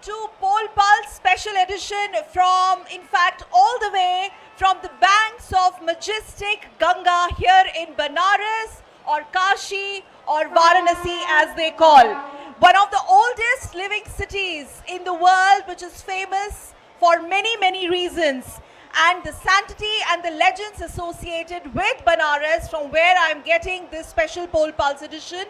to Pole Pulse special edition from, in fact, all the way from the banks of majestic Ganga here in Banaras or Kashi or Varanasi as they call. One of the oldest living cities in the world, which is famous for many, many reasons. And the sanctity and the legends associated with Banaras, from where I'm getting this special Pole Pulse edition,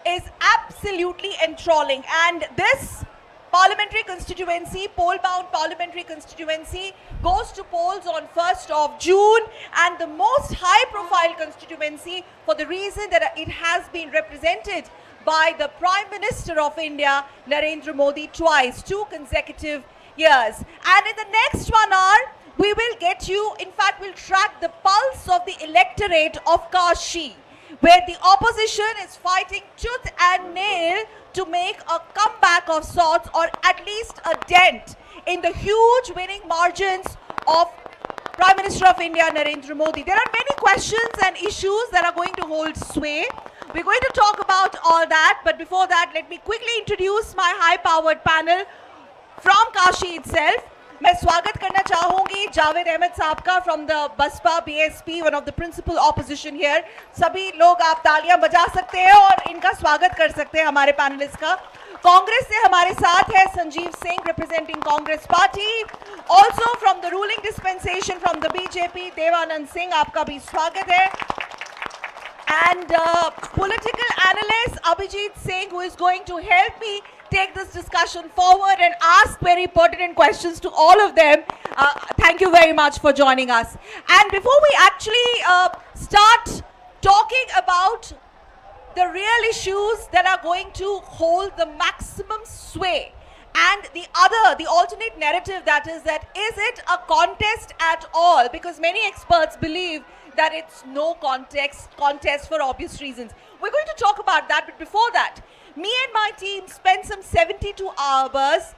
is absolutely enthralling. And this parliamentary constituency, poll-bound parliamentary constituency, goes to polls on 1st of June, and the most high-profile constituency for the reason that it has been represented by the Prime Minister of India, Narendra Modi, twice, 2 consecutive years. And in the next 1 hour, we will get you, in fact, we'll track the pulse of the electorate of Kashi, where the opposition is fighting tooth and nail to make a comeback of sorts, or at least a dent in the huge winning margins of Prime Minister of India, Narendra Modi. There are many questions and issues that are going to hold sway. We're going to talk about all that, but before that, let me quickly introduce my high-powered panel from Kashi itself. मैं स्वागत करना चाहूंगी जावेद अहमद साहब का from the BSP BSP, one of the principal opposition here. सभी लोग आप तालियां बजा सकते हैं और इनका स्वागत कर सकते हैं हमारे पैनलिस्ट का. कांग्रेस से हमारे साथ है Sanjeev Singh, representing Congress party. Also from the ruling dispensation from the BJP, Devanand Singh, आपका भी स्वागत है. And political analyst Abhijit Singh, who is going to help me take this discussion forward and ask very pertinent questions to all of them. Thank you very much for joining us. And before we actually start talking about the real issues that are going to hold the maximum sway, and the alternate narrative, that is it a contest at all? Because many experts believe that it's no contest for obvious reasons. We're going to talk about that, but before that, me and my team spent some 72 hours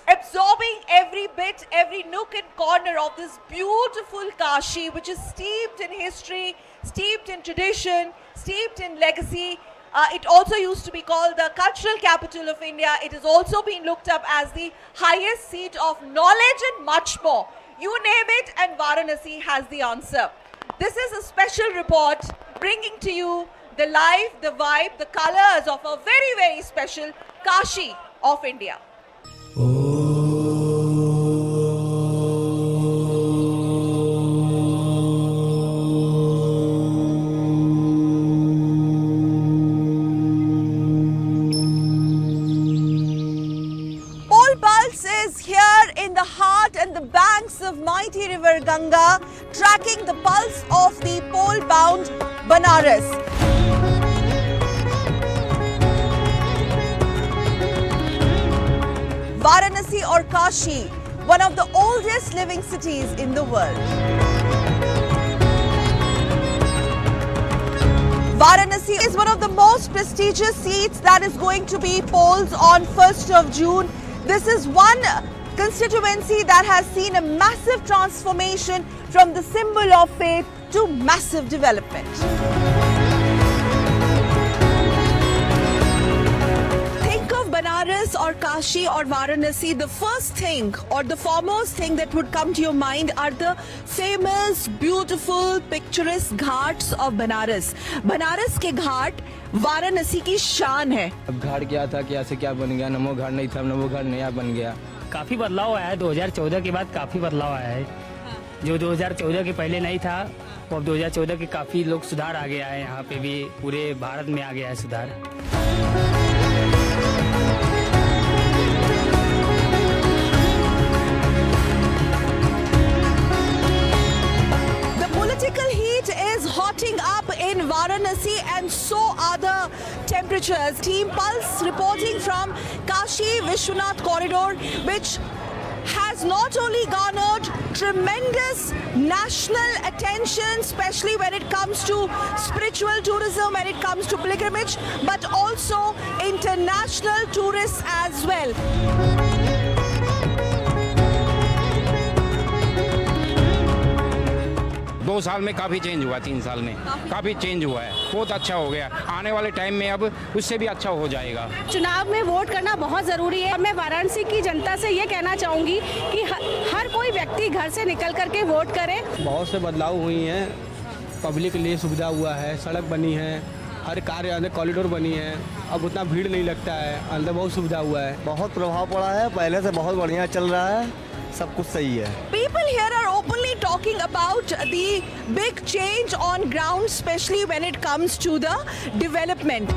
absorbing every bit, every nook and corner of this beautiful Kashi, which is steeped in history, steeped in tradition, steeped in legacy. It also used to be called the cultural capital of India. It has also been looked up as the highest seat of knowledge and much more. You name it, and Varanasi has the answer. This is a special report bringing to you the life, the vibe, the colors of a very, very special Kashi of India. And the banks of mighty river Ganga, tracking the pulse of the pole-bound Banaras. Varanasi or Kashi, one of the oldest living cities in the world. Varanasi is one of the most prestigious seats that is going to be polls on 1st of June. This is one constituency that has seen a massive transformation from the symbol of faith to massive development. Think of Banaras or Kashi or Varanasi, the first thing or the foremost thing that would come to your mind are the famous, beautiful, picturesque ghats of Banaras. Banaras के घाट वाराणसी की शान है. अब घाट क्या था, क्या से क्या बन गया. नमो घाट नहीं था, नमो घाट नया बन गया. काफ़ी बदलाव आया है. 2014 के बाद काफ़ी बदलाव आया है. जो 2014 के पहले नहीं था, वो अब 2014 के काफ़ी लोग सुधार आ गया है. यहाँ पे भी पूरे भारत में आ गया है सुधार. The political heat is hotting up in Varanasi, and so are the temperatures. Team Pulse reporting from Kashi Vishwanath corridor, which has not only garnered tremendous national attention, especially when it comes to spiritual tourism, when it comes to pilgrimage, but also international tourists as well. 2 साल में काफ़ी change हुआ, 3 साल में काफ़ी change हुआ है, बहुत अच्छा हो गया। आने वाले टाइम में अब उससे भी अच्छा हो जाएगा। चुनाव में वोट करना बहुत ज़रूरी है। मैं वाराणसी की जनता से ये कहना चाहूँगी कि हर कोई व्यक्ति घर से निकल करके वोट करे। बहुत से बदलाव हुई हैं, पब्लिक के लिए सुविधा हुआ है, सड़क बनी है, हर कार्य अंदर कॉरिडोर बनी है, अब उतना भीड़ नहीं लगता है, अंदर बहुत सुविधा हुआ है। बहुत प्रभाव पड़ा है, पहले से बहुत बढ़िया चल रहा है, सब कुछ सही है। People here are openly talking about the big change on ground, especially when it comes to the development.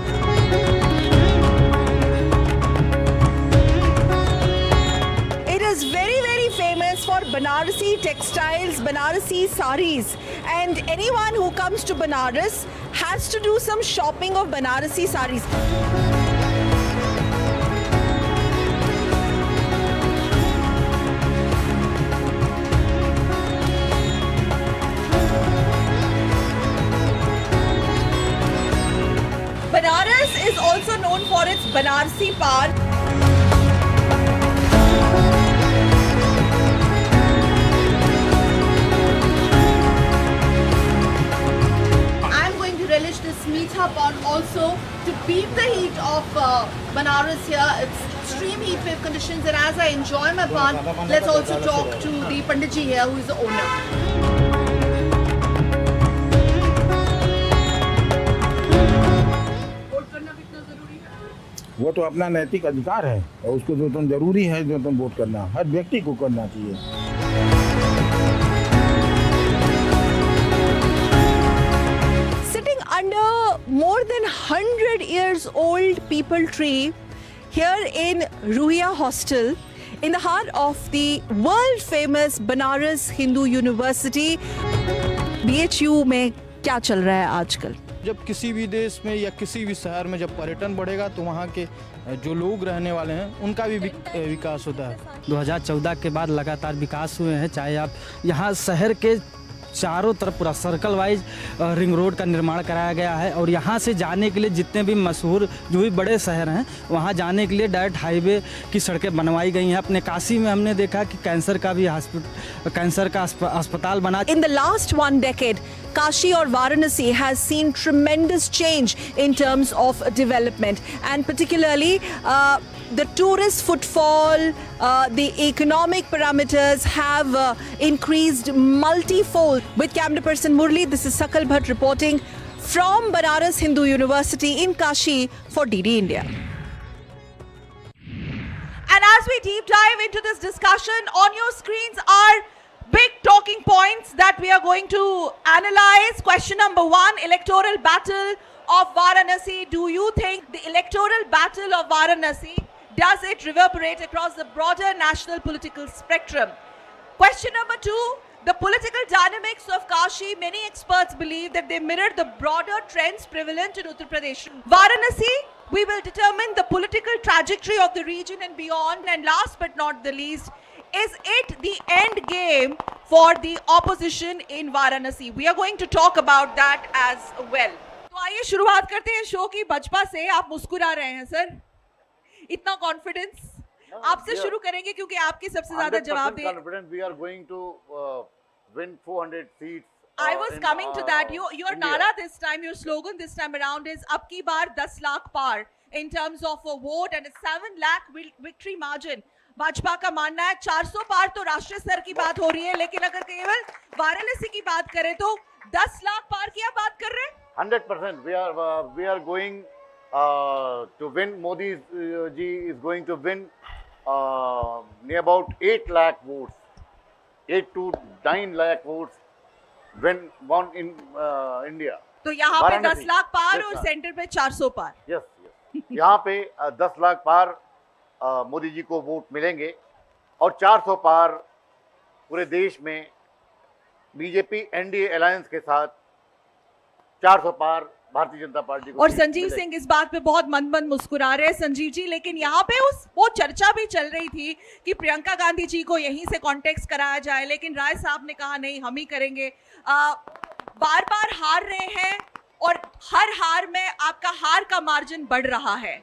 It is very, very famous for Banarasi textiles, Banarasi saris, and anyone who comes to Banaras has to do some shopping of Banarasi saris. Banaras is also known for its Banarasi Park. I'm going to relish this meetha pot also to beat the heat of Banaras here. It's extreme heat wave conditions, and as I enjoy my pan, let's also talk to the Panditji here, who is the owner. वो तो अपना नैतिक अधिकार है और उसको जो तुम जरूरी है जो तुम वोट करना हर व्यक्ति को करना चाहिए। Sitting under more than 100 years old people tree here in Ruia Hostel in the heart of the world famous Banaras Hindu University. BHU में क्या चल रहा है आजकल? जब किसी भी देश में या किसी भी शहर में जब पर्यटन बढ़ेगा तो वहाँ के जो लोग रहने वाले हैं उनका भी विकास होता है। 2014 के बाद लगातार विकास हुए हैं, चाहे आप यहाँ शहर के चारों तरफ पूरा सर्कल वाइज रिंग रोड का निर्माण कराया गया है और यहाँ से जाने के लिए जितने भी मशहूर जो भी बड़े शहर हैं वहाँ जाने के लिए डायरेक्ट हाईवे की सड़कें बनवाई गई हैं। अपने काशी में हमने देखा कि कैंसर का अस्पताल बना। In the last one decade, Kashi or Varanasi has seen tremendous change in terms of development, and particularly the tourist footfall, the economic parameters have increased multifold. With camera person Murli, this is Sakal Bhatt reporting from Banaras Hindu University in Kashi for DD India. And as we deep dive into this discussion, on your screens are big talking points that we are going to analyze. Question number 1, electoral battle of Varanasi. Do you think the electoral battle of Varanasi, does it reverberate across the broader national political spectrum? Question number 2, the political dynamics of Kashi. Many experts believe that they mirror the broader trends prevalent in Uttar Pradesh. Varanasi, we will determine the political trajectory of the region and beyond. And last but not the least, is it the end game for the opposition in Varanasi? We are going to talk about that as well. तो आइए शुरुआत करते हैं show की। भाजपा से आप मुस्कुरा रहे हैं सर, इतना कॉन्फिडेंस? आपसे शुरू करेंगे क्योंकि आपकी सबसे ज्यादा जवाब दे। Confident we are going to win 400 seats. I was coming to that. Your Nara this time, your slogan this time around is "Ab ki baar 10 lakh par" in terms of a vote and a 7 lakh victory margin. Bhajpa का मानना है 400 पार तो राष्ट्रीय स्तर की बात हो रही है, लेकिन अगर केवल वाराणसी की बात करें तो 10 लाख पार की आप बात कर रहे हैं। 100% we are going to win. Modi ji is going to win near about 8 lakh votes, 8 to 9 lakh votes when won in India. तो यहाँ पे 10 लाख पार और सेंटर पे 400 पार। यस यहाँ पे 10 लाख पार मोदी जी को वोट मिलेंगे और 400 पार पूरे देश में बीजेपी एनडीए अलायंस के साथ 400 पार भारतीय जनता पार्टी को। और संजीव सिंह इस बात पे बहुत मंद मंद मुस्कुरा रहे हैं संजीव जी, लेकिन यहाँ पे वो चर्चा भी चल रही थी कि प्रियंका गांधी जी को यहीं से कॉन्टेक्स्ट कराया जाए, लेकिन राय साहब ने कहा नहीं हम ही करेंगे। बार बार हार रहे हैं और हर हार में आपका हार का मार्जिन बढ़ रहा है।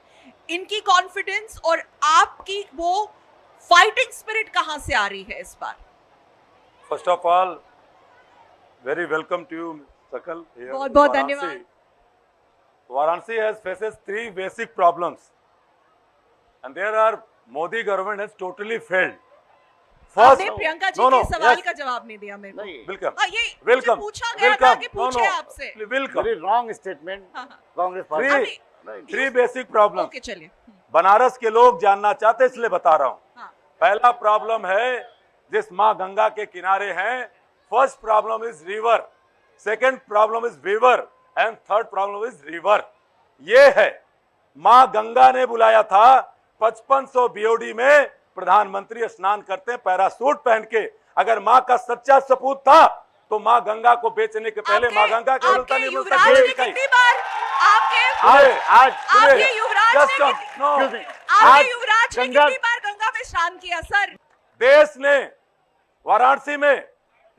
इनकी कॉन्फिडेंस और आपकी वो फाइटिंग स्पिरिट कहां से आ रही है इस बार? First of all very welcome to you, Sakal. Here बहुत in बहुत Varanasi. धन्यवाद। Varanasi has faces 3 basic problems, and there are Modi government has totally failed. आपने प्रियंका जी के सवाल yes, का जवाब नहीं दिया मेरे को। नहीं, welcome. हाँ, ये मुझे Welcome. पूछा गया था कि No, पूछे आपसे। welcome. very wrong statement. Congress party Three, नहीं, 3 basic problems. ओके चलिए। बनारस के लोग जानना चाहते इसलिए बता रहा हूँ। हाँ। पहला प्रॉब्लम है जिस माँ गंगा के किनारे हैं, first problem is river, second problem is weaver and third problem is river. ये है, माँ गंगा ने बुलाया था 5500 बीओडी में प्रधानमंत्री स्नान करते हैं पैरासूट पहन के। अगर माँ का सच्चा सपूत था तो माँ गंगा को बेचने के पहले माँ गंगा के आपके युवराज ने कितनी बार आपके आपके युवराज ने आपके युवराज ने कितनी बार गंगा में स्नान किया सर? देश ने वाराणसी में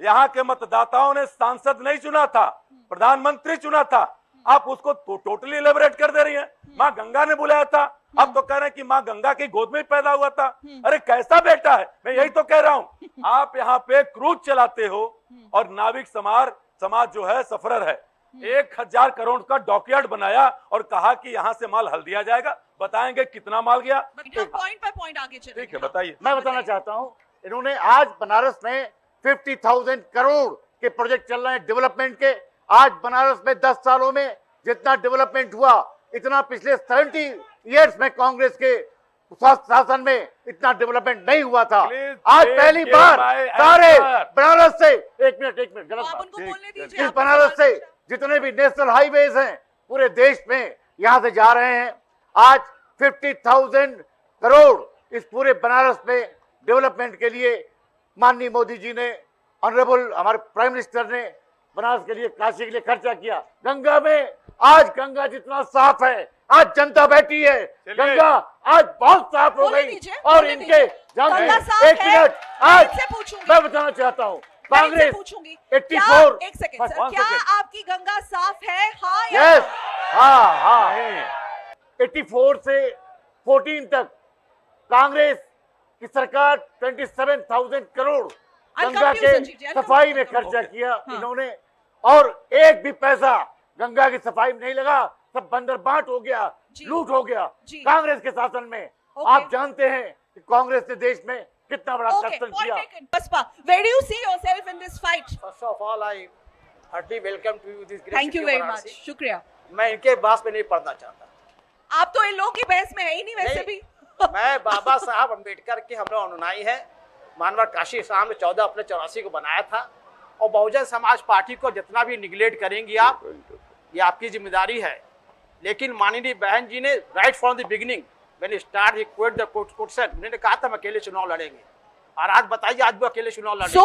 यहाँ के मतदाताओं ने सांसद नहीं चुना था, प्रधानमंत्री चुना था। आप उसको टोटली इलेबोरेट कर दे रही हैं। माँ गंगा ने बुलाया था, अब तो कह रहे हैं कि माँ गंगा की गोद में ही पैदा हुआ था। अरे कैसा बेटा है, मैं यही तो कह रहा हूँ। आप यहाँ पे क्रूज चलाते हो और नाविक समाज जो है सफरर है। 1000 करोड़ का डॉकयार्ड बनाया और कहा कि यहाँ से माल हल्दिया जाएगा। बताएंगे कितना माल गया? पॉइंट बाय पॉइंट आगे चलेंगे। ठीक है, बताइए। मैं बताना चाहता हूँ, इन्होंने आज बनारस में 50,000 करोड़ के प्रोजेक्ट चल रहे हैं डेवलपमेंट के। आज बनारस में 10 सालों में जितना डेवलपमेंट हुआ, इतना पिछले 70 इयर्स में कांग्रेस के शासन में इतना डेवलपमेंट नहीं हुआ था। आज पहली बार सारे बनारस से एक मिनट गलत आप बात। उनको बोलने दीजिए। इस बनारस से जितने भी नेशनल हाईवेज हैं पूरे देश में यहाँ से जा रहे हैं। आज 50,000 करोड़ इस पूरे बनारस में डेवलपमेंट के लिए माननीय मोदी जी ने, ऑनरेबल हमारे प्राइम मिनिस्टर ने बनारस के लिए, काशी के लिए खर्चा किया। गंगा में आज गंगा जितना साफ है, आज जनता बैठी है, गंगा आज बहुत साफ हो गई। और इनके एक मिनट, आज मैं बताना चाहता हूँ, कांग्रेस 84 एक सेकंड सर, क्या आपकी गंगा साफ है? हाँ यस, हाँ 84 से 14 तक कांग्रेस की सरकार 27,000 करोड़ गंगा के सफाई में खर्चा किया इन्होंने, और एक भी पैसा गंगा की सफाई में नहीं लगा। सब बंदर बांट हो गया, लूट हो गया कांग्रेस के शासन में। आप जानते हैं कि कांग्रेस ने देश में कितना बड़ा कर्तन किया। Where do you see yourself in this fight? First of all, I heartily welcome to you this great Thank you city of very much. Varanasi. शुक्रिया। मैं इनके बहस में नहीं पढ़ना चाहता। आप तो इन लोगों की बहस में है ही नहीं वैसे भी। मैं बाबा साहब अम्बेडकर के हम लोग अनुयायी है। मानवर काशी साहब ने 14 अपने 84 को बनाया था, और बहुजन समाज पार्टी को जितना भी निगलेक्ट करेंगी आप, ये आपकी जिम्मेदारी है। लेकिन माननीय बहन जी ने right from the beginning when start he quit the question, उन्होंने कहा था हम अकेले चुनाव लड़ेंगे, और आज बताइए आज भी अकेले चुनाव लड़ेंगे। So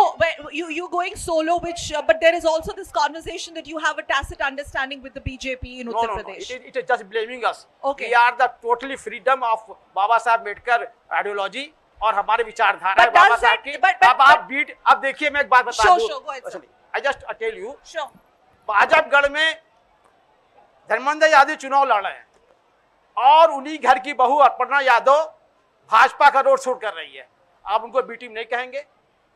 you going solo, which but there is also this conversation that you have a tacit understanding with the BJP in Uttar Pradesh. It is just blaming us. Okay. We are the totally freedom of Baba Saheb Ambedkar ideology और हमारे विचारधारा है बाबा साहब की। अब आप beat, अब देखिए मैं एक बात बता दूं, I just tell you, बाजपगढ़ में धर्मेंद्र यादव चुनाव लड़ रहे हैं, और उन्हीं घर की बहू अर्पणा यादव भाजपा का रोड शो कर रही है। आप उनको बी टीम नहीं कहेंगे?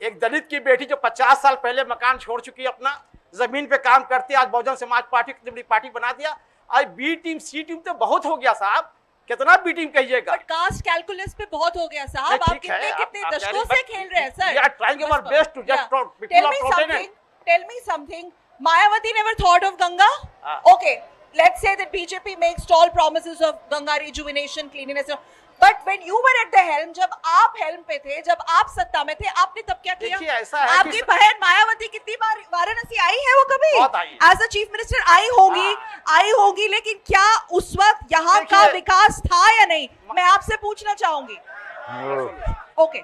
एक दलित की बेटी जो 50 साल पहले मकान छोड़ चुकी है, अपना जमीन पे काम करती है, आज बहुजन समाज पार्टी कितनी बड़ी पार्टी बना दिया। आज बी टीम सी टीम तो बहुत हो गया साहब, कितना बी टीम कहिएगा? बट कास्ट कैलकुलस पे बहुत हो गया साहब। आप कितने दशकों से खेल रहे हैं sir. We are trying our best to just tell me something. Mayawati never thought of Ganga? Okay, let's say that BJP makes tall promises of Ganga rejuvenation, cleanliness. But when you were at the helm, जब आप helm पे थे, जब आप सत्ता में थे, आपने तब क्या किया? ऐसा है आपकी बहन मायावती कितनी बार वाराणसी आई है? वो कभी एज अ चीफ मिनिस्टर आई होगी, लेकिन क्या उस वक्त यहाँ का विकास था या नहीं? मैं आपसे पूछना चाहूंगी। ओके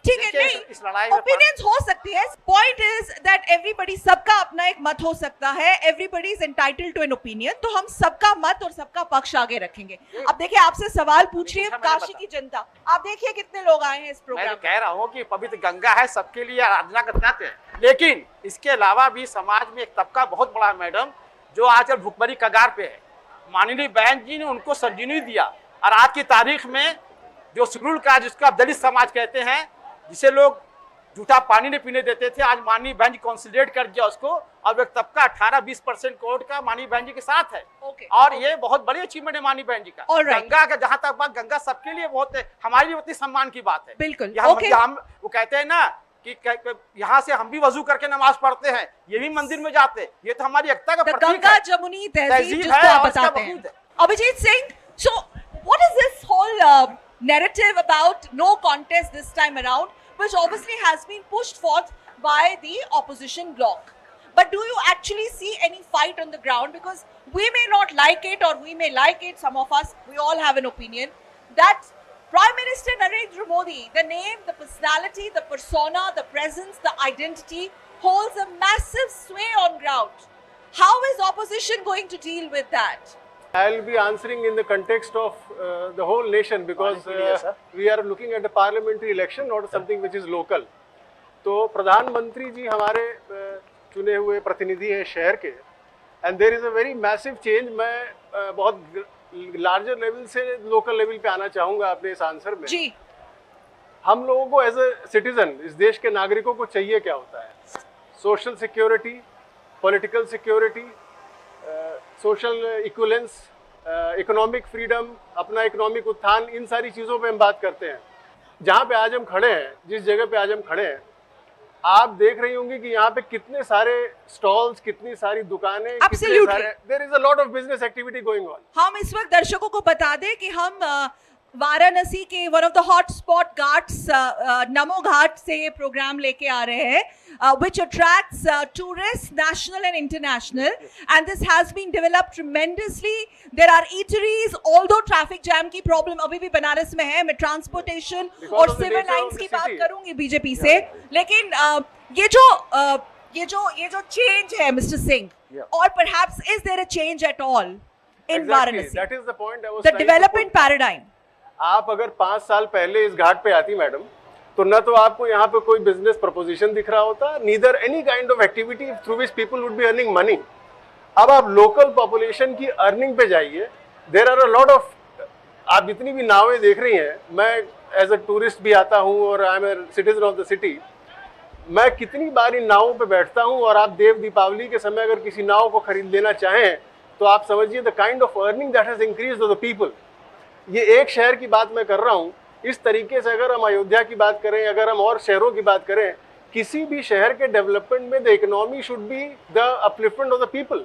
ठीक है, नहीं ओपिनियंस हो सकती है। पॉइंट इज दैट एवरीबडी, सबका अपना एक मत हो सकता है, everybody is entitled to an opinion, तो हम सबका मत और सबका पक्ष आगे रखेंगे। अब देखिए, आपसे सवाल पूछ रही है काशी की जनता, आप देखिए कितने लोग आए हैं इस प्रोग्राम में। मैं कह रहा हूँ कि पवित्र गंगा है, सबके लिए आराधना करते हैं, लेकिन इसके अलावा भी समाज में एक तबका बहुत बड़ा है मैडम, जो आजकल भुखमरी कगार पे है। माननीय बहन जी ने उनको संजीवनी दिया, और आज की तारीख में जो शेड्यूल कास्ट, जिसको आप दलित समाज कहते हैं, जिसे लोग जूठा पानी नहीं पीने देते थे, आज माननीय बहन जी कंसोलिडेट कर दिया उसको, और एक तबका 18-20% कोर्ट का माननीय बहन जी के साथ है। और ये बहुत बड़ी अचीवमेंट है माननीय बहन जी का। गंगा का जहां तक बात, गंगा सबके लिए बहुत है, हमारे लिए बहुत ही सम्मान की बात है। बिल्कुल। हम वो कहते हैं ना कि यहाँ से हम भी वजू करके नमाज पढ़ते हैं, ये भी मंदिर में जाते हैं, ये तो हमारी एकता का प्रतीक है। गंगा जमुनी तहजीब जिसको आप बताते हैं। Abhijit Singh, so what is this whole narrative about no contest this time around, which obviously has been pushed forth by the opposition bloc? But do you actually see any fight on the ground? Because we may not like it or we may like it, some of us, we all have an opinion, that Prime Minister Narendra Modi, the name, the personality, the persona, the presence, the identity, holds a massive sway on ground. How is opposition going to deal with that? I'll be answering in the context of the whole nation, because we are looking at a parliamentary election, not something which is local. तो प्रधानमंत्री जी हमारे चुने हुए प्रतिनिधि हैं शहर के, and there is a very massive change. मैं बहुत लार्जर लेवल से लोकल लेवल पे आना चाहूँगा अपने इस आंसर में। जी। हम लोगों को एज ए सिटीजन, इस देश के नागरिकों को चाहिए क्या होता है? Social security, political security, social equivalence, economic freedom, अपना इकोनॉमिक उत्थान, इन सारी चीज़ों पे हम बात करते हैं। जहाँ पे आज हम खड़े हैं, जिस जगह पे आज हम खड़े हैं, आप देख रही होंगी कि यहाँ पे कितने सारे स्टॉल्स, कितनी सारी दुकानें, कितने सारे, there is a lot of business activity going on. हम इस वक्त दर्शकों को बता दें कि हम वाराणसी के one of the hot spot Ghats Namo Ghat से ये प्रोग्राम लेके आ रहे हैं, which attracts tourists national and international, and this has been developed tremendously. There are eateries, although traffic jam की problem अभी भी बनारस में है। मैं ट्रांसपोर्टेशन और सिविल लाइंस की बात करूंगी बीजेपी से, लेकिन ये जो चेंज है मिस्टर सिंह, और perhaps is there a change at all in Varanasi? That is the point I was the development paradigm. आप अगर 5 साल पहले इस घाट पे आती मैडम, तो न तो आपको यहाँ पे कोई बिजनेस प्रपोजिशन दिख रहा होता, neither any kind of activity through which people would be earning money. अब आप लोकल पॉपुलेशन की अर्निंग पे जाइए, there are a lot of, आप जितनी भी नावें देख रही हैं, मैं एज अ टूरिस्ट भी आता हूँ और I am a citizen of the city, मैं कितनी बार इन नावों पे बैठता हूँ, और आप देव दीपावली के समय अगर किसी नाव को खरीद लेना चाहें तो आप समझिए the kind of earning that has increased the people. ये एक शहर की बात मैं कर रहा हूँ, इस तरीके से अगर हम अयोध्या की बात करें, अगर हम और शहरों की बात करें, किसी भी शहर के डेवलपमेंट में the economy should be the upliftment of the people.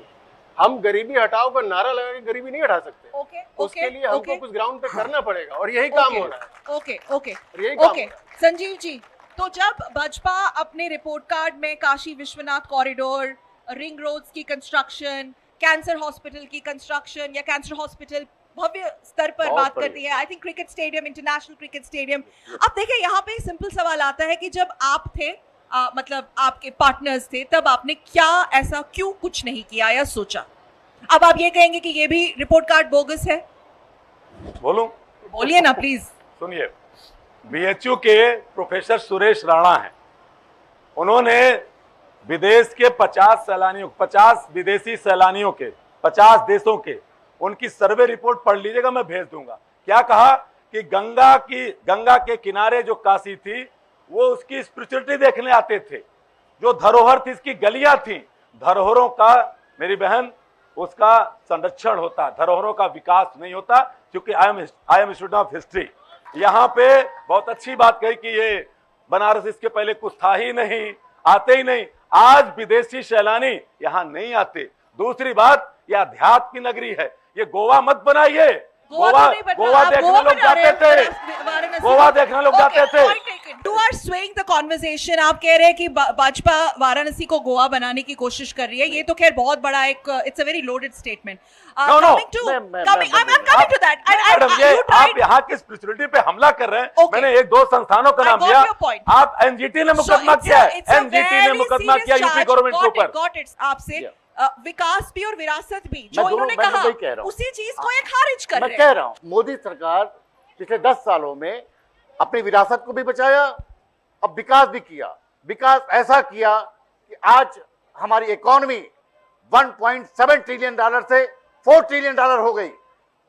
हम गरीबी हटाओ का नारा लगा के गरीबी नहीं हटा सकते। उसके लिए हमको कुछ ग्राउंड पे करना पड़ेगा, और यही काम हो रहा है। ओके संजीव जी, तो जब भाजपा अपने रिपोर्ट कार्ड में Kashi Vishwanath corridor, ring roads की कंस्ट्रक्शन, कैंसर हॉस्पिटल की कंस्ट्रक्शन, या कैंसर हॉस्पिटल भव्य स्तर पर बात करती है, I think cricket stadium, international cricket stadium, अब देखिए यहाँ पे सिंपल सवाल आता है कि जब आप थे, मतलब आपके पार्टनर्स थे, तब आपने क्या ऐसा क्यों कुछ नहीं किया या सोचा? अब आप ये कहेंगे कि ये भी रिपोर्ट कार्ड बोगस है? बोलूं? बोलिए ना प्लीज। सुनिए, बीएचयू के प्रोफेसर सुरेश राणा हैं, उन्होंने विदेश के 50 विदेशी सैलानियों के 50 देशों के उनकी सर्वे रिपोर्ट पढ़ लीजिएगा, मैं भेज दूंगा। क्या कहा कि गंगा के किनारे जो काशी थी, वो उसकी स्पिरिचुअलिटी देखने आते थे, जो धरोहर थी, इसकी गलियां थी, धरोहरों का, मेरी बहन, उसका संरक्षण होता, धरोहरों का विकास नहीं होता, क्योंकि I am student of history. यहाँ पे बहुत अच्छी बात कही कि ये बनारस इसके पहले कुछ था ही नहीं, आते ही नहीं, आज विदेशी सैलानी यहाँ नहीं आते। दूसरी बात, यह अध्यात्म की नगरी है, ये गोवा मत बनाइए। गोवा देखने लोग जाते थे, गोवा देखने लोग जाते थे। You are swaying the conversation. आप कह रहे हैं कि भाजपा वाराणसी को गोवा बनाने की कोशिश कर रही है, ये तो खैर बहुत बड़ा एक, it's a very loaded statement. I'm coming to that. आप यहाँ की स्पिरिचुअलिटी पे हमला कर रहे हैं। मैंने 1-2 संस्थानों का नाम दिया, आप एनजीटी ने मुकदमा किया है, एनजीटी ने मुकदमा किया यूपी गवर्नमेंट के ऊपर। आपसे विकास भी और विरासत भी, जो इन्होंने कहा, उसी चीज को ये खारिज कर रहे हैं। मैं कह रहा हूँ, मोदी सरकार पिछले 10 सालों में अपनी विरासत को भी बचाया, अब विकास भी किया। विकास ऐसा किया कि आज हमारी इकोनॉमी 1.7 ट्रिलियन डॉलर से 4 ट्रिलियन डॉलर हो गई।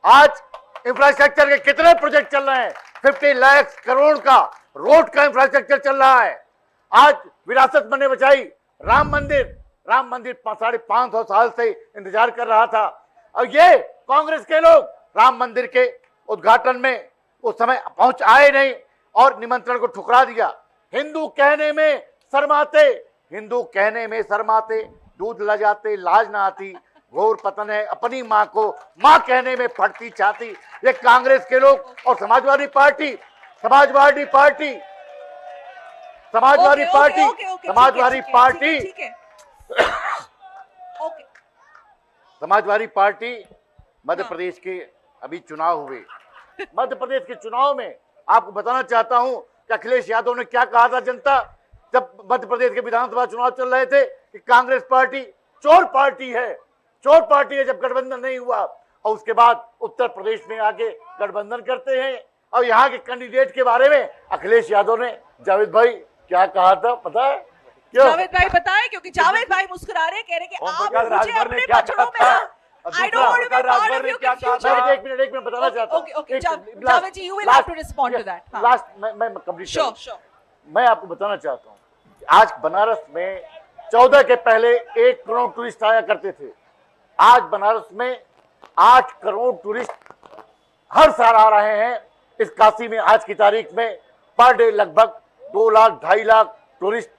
आज इंफ्रास्ट्रक्चर के कितने प्रोजेक्ट चल रहे हैं? 50 लाख करोड़ का रोड का इंफ्रास्ट्रक्चर चल रहा है। आज विरासत मैंने बचाई। राम मंदिर 550 साल से इंतजार कर रहा था और ये कांग्रेस के लोग राम मंदिर के उद्घाटन में उस समय पहुंच आए नहीं और निमंत्रण को ठुकरा दिया। हिंदू कहने में शर्माते, दूध लजाते लाज ना आती, घोर पतन है अपनी माँ को माँ कहने में फटती छाती। ये कांग्रेस के लोग और समाजवादी पार्टी मध्य प्रदेश के अभी चुनाव हुए। मध्य प्रदेश के चुनाव में आपको बताना चाहता हूं कि अखिलेश यादव ने क्या कहा था जनता जब मध्य प्रदेश के विधानसभा चुनाव चल रहे थे कि कांग्रेस पार्टी चोर पार्टी है जब गठबंधन नहीं हुआ। और उसके बाद उत्तर प्रदेश में आके गठबंधन करते हैं। और यहाँ के कैंडिडेट के बारे में अखिलेश यादव ने जावेद भाई क्या कहा था पता है? क्यों? जावेद भाई बताएं, क्योंकि जावेद भाई मुस्कुरा रहे, कह रहे कि आप मुझे अपने बचड़ों में I don't want to be part of your future. एक मिनट बताना चाहता हूँ। Okay, Javed ji, you will have to respond to that. Last मैं कंप्लीट Sure. मैं आपको बताना चाहता हूँ आज बनारस में 14 के पहले 1 करोड़ टूरिस्ट आया करते थे। आज बनारस में 8 करोड़ टूरिस्ट हर साल आ रहे हैं। इस काशी में आज की तारीख में पर डे लगभग 2 लाख 2.5 लाख टूरिस्ट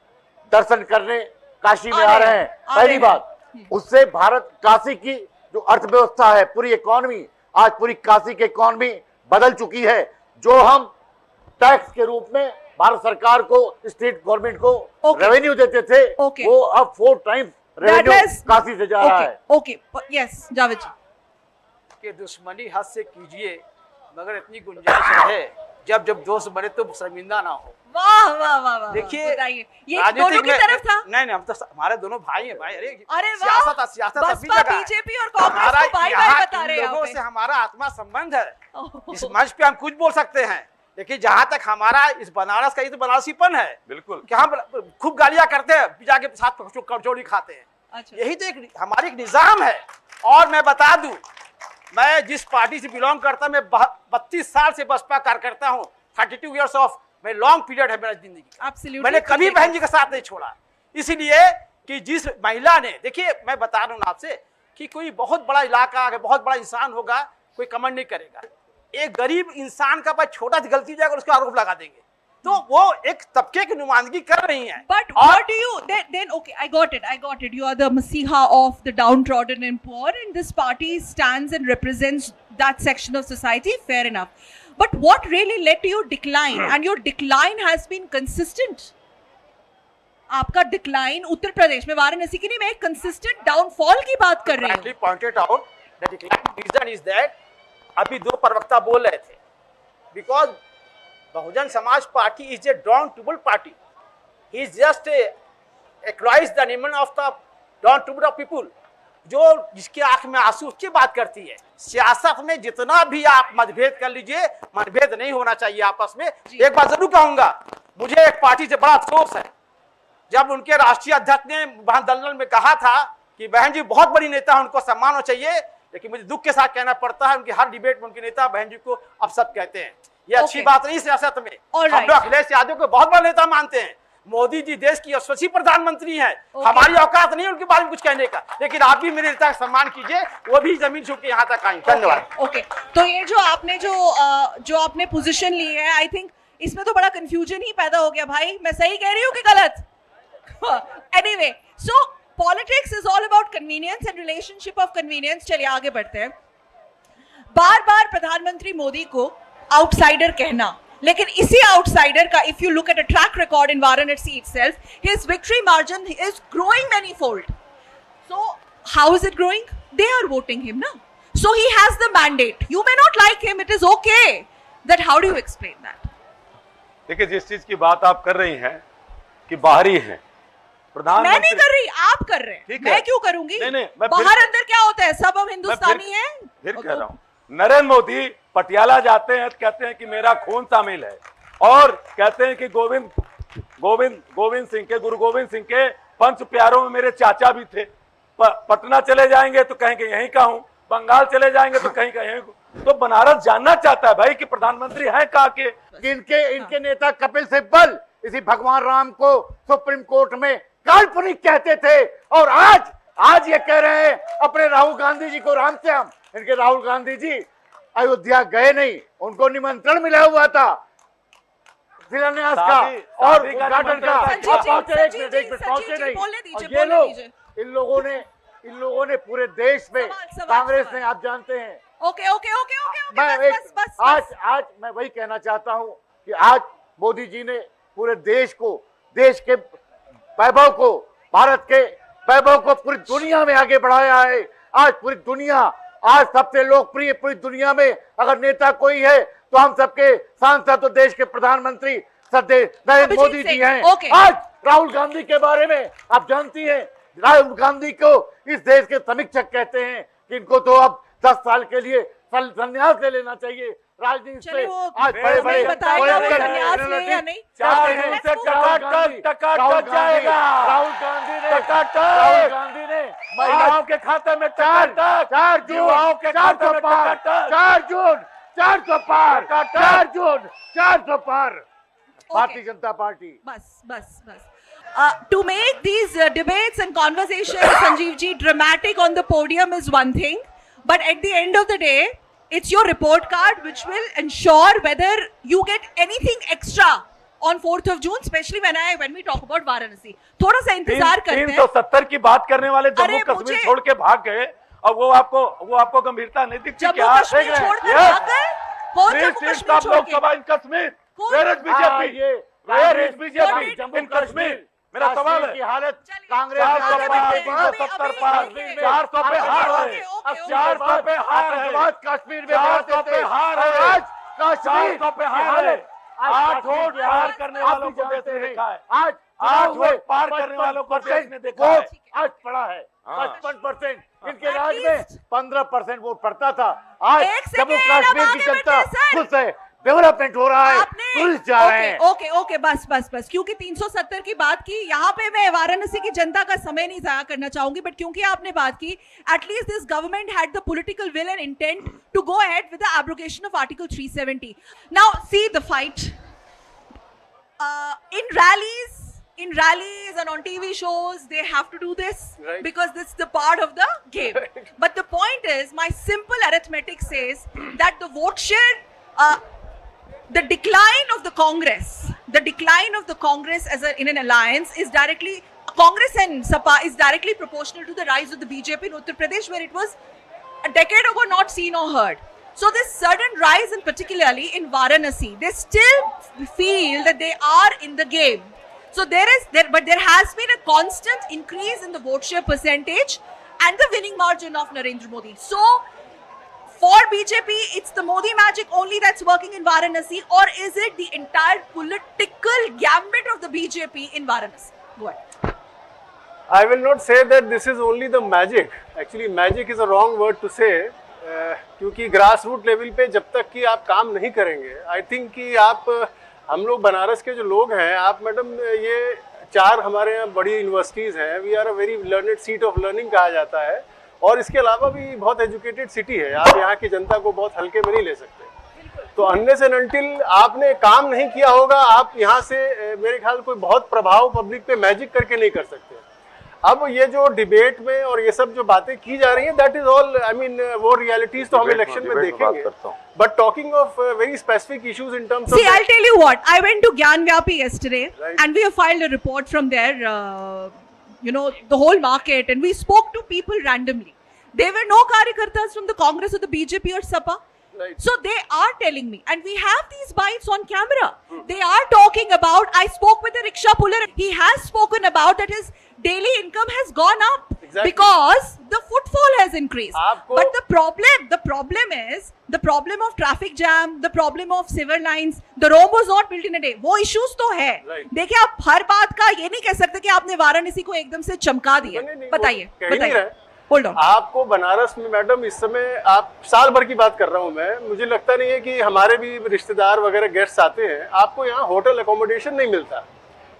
दर्शन करने काशी में आ रहे हैं। पहली बात, उससे भारत काशी की जो अर्थव्यवस्था है, पूरी इकोनॉमी, आज पूरी काशी की इकोनॉमी बदल चुकी है। जो हम टैक्स के रूप में भारत सरकार को, स्टेट गवर्नमेंट को रेवेन्यू देते थे, वो अब 4 टाइम्स रेवेन्यू काशी से जा रहा है। ओके, यस जावेद जी। कि दुश्मनी हद से कीजिए मगर इतनी गुंजाइश है जब दोस्त बने तो शर्मिंदा ना हो। वाह देखिए ये दोनों की तरफ था। नहीं हम तो हमारे दोनों भाई हैं भाई। अरे सियासत बसपा बीजेपी और कांग्रेस को भाई बता रहे हैं। लोगों से हमारा आत्मा संबंध है। इस मंच पे हम कुछ बोल सकते हैं, लेकिन जहां तक हमारा इस बनारस का ये तो बनारसीपन है। बिल्कुल कि हम खूब गालियां करते हैं, जाके साथ कचौड़ी खाते हैं। यही तो हमारी एक निजाम है। और मैं बता दूं, मैं जिस पार्टी से बिलोंग करता, मैं 32 साल से बसपा कार्यकर्ता हूँ। 32 ईयर्स ऑफ मैं लॉन्ग पीरियड है मेरा जिंदगी का। मैंने कभी बहन जी का साथ नहीं छोड़ा, इसलिए कि जिस महिला ने, देखिए मैं बता रहा हूँ आपसे कि कोई बहुत बड़ा इलाका, बहुत बड़ा इंसान होगा, कोई कमेंट नहीं करेगा। एक गरीब इंसान का बस छोटा सी गलती जाएगा, उसका आरोप लगा देंगे, तो वो एक तबके की नुमाइंदगी कर रही हैं। But what do you then? Okay, I got it. You are the messiah of the downtrodden and poor, and this party stands and represents that section of society. Fair enough. But what really led to your decline? And your decline has been consistent. आपका decline Uttar Pradesh में वाराणसी की नहीं, मैं एक consistent downfall की बात कर रही हूँ। Pointed out the decline reason is that, अभी 2 प्रवक्ता बोल रहे थे, because Bahujan Samaj party is a downtrodden party. He is just acknowledge the need of the downtrodden of people, जो जिसके आंख में आंसू उसकी बात करती है। सियासत में जितना भी आप मतभेद कर लीजिए, मतभेद नहीं होना चाहिए आपस में। एक बात जरूर कहूंगा, मुझे एक पार्टी से बड़ा अफसोस है, जब उनके राष्ट्रीय अध्यक्ष ने दलदल में कहा था कि बहन जी बहुत बड़ी नेता है, उनको सम्मान होना चाहिए, लेकिन मुझे दुख के साथ कहना पड़ता है उनकी हर डिबेट में उनके नेता बहन जी को अपशब्द कहते हैं। ये अच्छी बात नहीं सियासत में। हम लोग अखिलेश यादव को बहुत बड़ा नेता मानते हैं। मोदी जी देश की यशस्वी प्रधानमंत्री हैं। हमारी औकात नहीं उनके बारे में कुछ कहने का, लेकिन आप भी मेरे नेता का सम्मान कीजिए, वो भी जमीन छू के यहाँ तक आई। धन्यवाद। ओके, तो ये जो आपने पोजीशन ली है, आई थिंक इसमें तो बड़ा कंफ्यूजन ही पैदा हो गया भाई। मैं सही कह रही हूँ कि गलत? Anyway, so politics is all about convenience and relationship of convenience. चलिए आगे बढ़ते हैं। बार बार प्रधानमंत्री मोदी को आउटसाइडर कहना, लेकिन इसी आउटसाइडर का if you look at a track record in Varanasi itself, his victory margin is growing manyfold. So how is it growing? They are voting him, na? So he has the mandate. You may not like him, it is okay. That how do you explain that? देखिए, जिस चीज की बात आप कर रही हैं कि बाहरी हैं, प्रधानमंत्री मैं नहीं कर रही, आप कर रहे हैं। मैं क्यों करूंगी? नहीं, बाहर अंदर क्या होता है, सब हम हिंदुस्तानी हैं। फिर कह रहा हूं, नरेंद्र मोदी पटियाला जाते हैं, कहते हैं कि मेरा खून शामिल है, और कहते हैं कि गोविंद सिंह के, गुरु गोविंद सिंह के 5 प्यारों में मेरे चाचा भी थे। पटना चले जाएंगे तो कहेंगे यहीं का हूं, बंगाल चले जाएंगे तो कहीं का यहीं। तो बनारस जानना चाहता है भाई कि प्रधानमंत्री हैं कहाँ के। इनके नेता कपिल सिब्बल इसी भगवान राम को सुप्रीम कोर्ट में काल्पनिक कहते थे, और आज ये कह रहे हैं अपने राहुल गांधी जी को राम श्याम। इनके राहुल गांधी जी अयोध्या गए नहीं, उनको निमंत्रण मिला हुआ था शिलान्यास का और उद्घाटन का, पहुंचे नहीं। और ये लोग, इन लोगों ने पूरे देश में कांग्रेस ने, आप जानते हैं। ओके आज मैं वही कहना चाहता हूं कि आज मोदी जी ने पूरे देश के वैभव को, भारत के वैभव को पूरी दुनिया में आगे बढ़ाया है। आज सबसे लोकप्रिय पूरी दुनिया में अगर नेता कोई है तो हम सबके सांसद तो देश के प्रधानमंत्री नरेंद्र मोदी जी हैं। आज राहुल गांधी के बारे में आप जानती हैं, राहुल गांधी को इस देश के समीक्षक कहते हैं कि इनको तो अब 10 साल के लिए संन्यास ले लेना चाहिए राजनीति से। आज बड़े राहुल गांधी ने महिलाओं के खाते में 4 जून 400 पार भारतीय जनता पार्टी। बस to make these debates and conversations, Sanjeev ji, dramatic on the podium is one thing, but at the end of the day, it's your report card which will ensure whether you get anything extra on 4th of June, especially when we talk about Varanasi. थोड़ा सा इंतजार करते हैं। 370 की बात करने वाले जम्मू कश्मीर छोड़ के भाग गए, और वो आपको गंभीरता नहीं दिखती क्या? जम्मू कश्मीर छोड़कर भाग गए? कौन जम्मू कश्मीर छोड़ के? लोकसभा इन Kashmir, where is BJP in Kashmir? मेरा सवाल है की हालत कांग्रेस 400 पे हार है, 400 पे हार है, 400 पे हार है, कश्मीर में 400 पे हार है, 400 पे हार है। 8 वोट पार करने वालों को देश ने देखा है, आज 8 वोट पार करने वालों को देश ने देखा है। आज पड़ा है 55%, इनके राज में 15% वोट पड़ता था। आज जम्मू कश्मीर की जनता खुश है, डेवलपमेंट हो रहा है, टूरिस्ट जा रहे हैं। ओके बस क्योंकि 370 की बात की, यहाँ पे मैं वाराणसी की जनता का समय नहीं जाया करना चाहूंगी, बट क्योंकि आपने बात की, at least this government had the political will and intent to go ahead with the abrogation of article 370. Now see the fight in rallies and on TV shows, they have to do this, right, because this is the part of the game. But the point is, my simple arithmetic says that the vote share, the decline of the Congress as in an alliance is directly, Congress and Sapa is directly proportional to the rise of the BJP in Uttar Pradesh, where it was a decade ago not seen or heard. So this sudden rise, and particularly in Varanasi, they still feel that they are in the game. So there has been a constant increase in the vote share percentage and the winning margin of Narendra Modi. So for BJP, it's the Modi magic only that's working in Varanasi, or is it the entire political gambit of the BJP in Varanasi? Go ahead. I will not say that this is only the magic. Actually, magic is a wrong word to say. क्योंकि grass root level पे जब तक कि आप काम नहीं करेंगे, I think कि आप, हम लोग बनारस के जो लोग हैं, आप मैडम, ये 4 हमारे यहाँ बड़ी यूनिवर्सिटीज़ हैं, we are a very learned seat of learning कहा जाता है, और इसके अलावा भी बहुत एजुकेटेड सिटी है। आप यहाँ की जनता को बहुत हल्के में नहीं ले सकते। तो अनलेस एंड अनटिल आपने काम नहीं किया होगा, आप यहाँ से मेरे ख्याल कोई बहुत प्रभाव पब्लिक पे मैजिक करके नहीं कर सकते। अब ये जो डिबेट में और ये सब जो बातें की जा रही हैं, that is all, I mean, वो रियलिटीज तो हम इलेक्शन में देखेंगे। But talking of very specific issues in terms of, see, I'll tell you what, I went to Gyan Vyapi yesterday, right, and we have filed a report from there, the whole market, and we spoke to people randomly. There were no karyakartas from the Congress or the BJP or Sapa. Right. So they are telling me, and we have these bites on camera. They are talking about, I spoke with a rickshaw puller, he has spoken about that his daily income has gone up, exactly, because the footfall has increased. But the problem is the problem of traffic jam, the problem of sewer lines. The Rome was not built in a day. वो issues तो है। right. देखिए, आप हर बात का ये नहीं कह सकते कि आपने वाराणसी को एकदम से चमका दिया। बताइए। Hold on. आपको बनारस में मैडम इस समय, आप साल भर की बात कर रहा हूँ मैं, मुझे लगता नहीं है कि हमारे भी रिश्तेदार वगैरह गेस्ट आते हैं, आपको यहाँ होटल अकोमोडेशन नहीं मिलता।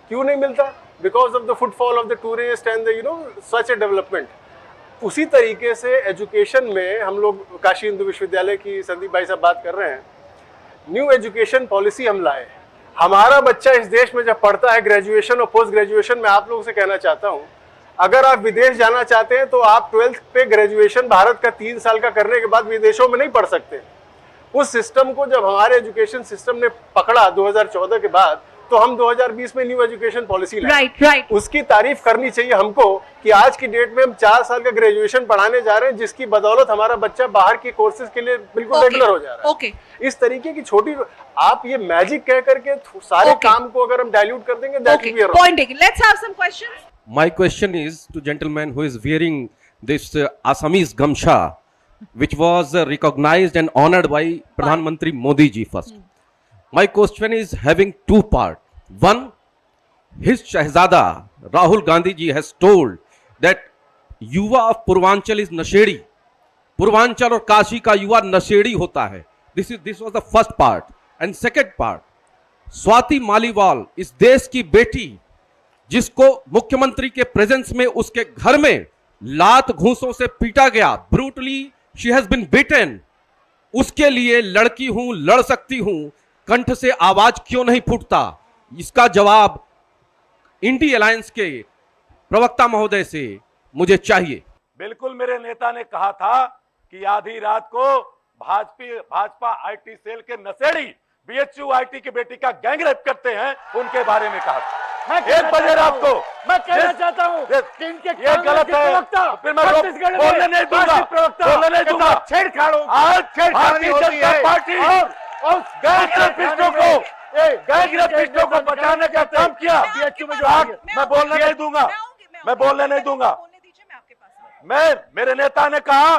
क्यों नहीं मिलता? Because of the footfall of the tourist and the such A development. उसी तरीके से एजुकेशन में हम लोग, काशी हिंदू विश्वविद्यालय की संदीप भाई साहब बात कर रहे हैं, न्यू एजुकेशन पॉलिसी हम लाए। हमारा बच्चा इस देश में जब पढ़ता है ग्रेजुएशन और पोस्ट ग्रेजुएशन में, आप लोगों से कहना चाहता हूं, अगर आप विदेश जाना चाहते हैं तो आप 12th पे ग्रेजुएशन भारत का 3 साल का करने के बाद विदेशों में नहीं पढ़ सकते। उस सिस्टम को जब हमारे एजुकेशन सिस्टम ने पकड़ा 2014 के बाद, तो हम 2020 में न्यू एजुकेशन पॉलिसी लाए। राइट। उसकी तारीफ करनी चाहिए हमको कि आज की डेट में हम 4 साल का ग्रेजुएशन पढ़ाने जा रहे हैं, जिसकी बदौलत हमारा बच्चा बाहर के कोर्सेज के लिए बिल्कुल रेगुलर हो जा रहा है। इस तरीके की छोटी, आप ये मैजिक कह करके सारे काम को अगर हम डाइल्यूट कर देंगे, that will be a point taken. Let's have some questions. My question is to gentleman who is wearing this Assamese gamsha, which was recognized and honored by Pradhan Mantri Modi ji first. My question is having two parts. One, his Shahzada Rahul Gandhi ji has told that युवा of Purvanchal is nashedi. Purvanchal और काशी का युवा नशेड़ी होता है. This was the first part. And second part, Swati Maliwal इस देश की बेटी, जिसको मुख्यमंत्री के प्रेजेंस में उसके घर में लात घूंसों से पीटा गया, brutally she has been beaten, उसके लिए लड़की हूं, लड़ सकती हूं, कंठ से आवाज क्यों नहीं फूटता? इसका जवाब इंडी अलायंस के प्रवक्ता महोदय से मुझे चाहिए। बिल्कुल, मेरे नेता ने कहा था कि आधी रात को भाजपा आईटी सेल के नशेड़ी बीएचयू आईटी की बेटी का गैंग रेप करते हैं, उनके बारे में कहा था। 1 बजे रात को मैं कहना चाहता हूँ ये गलत है, फिर मैं बोलने नहीं दूंगा, बोलने नहीं दूंगा। छेड़छाड़ आज भारतीय जनता पार्टी गैंग रेपिस्टों को बचाने का काम किया। मैं बोलने नहीं दूंगा, मैं बोलने नहीं दूंगा। मेरे नेता ने कहा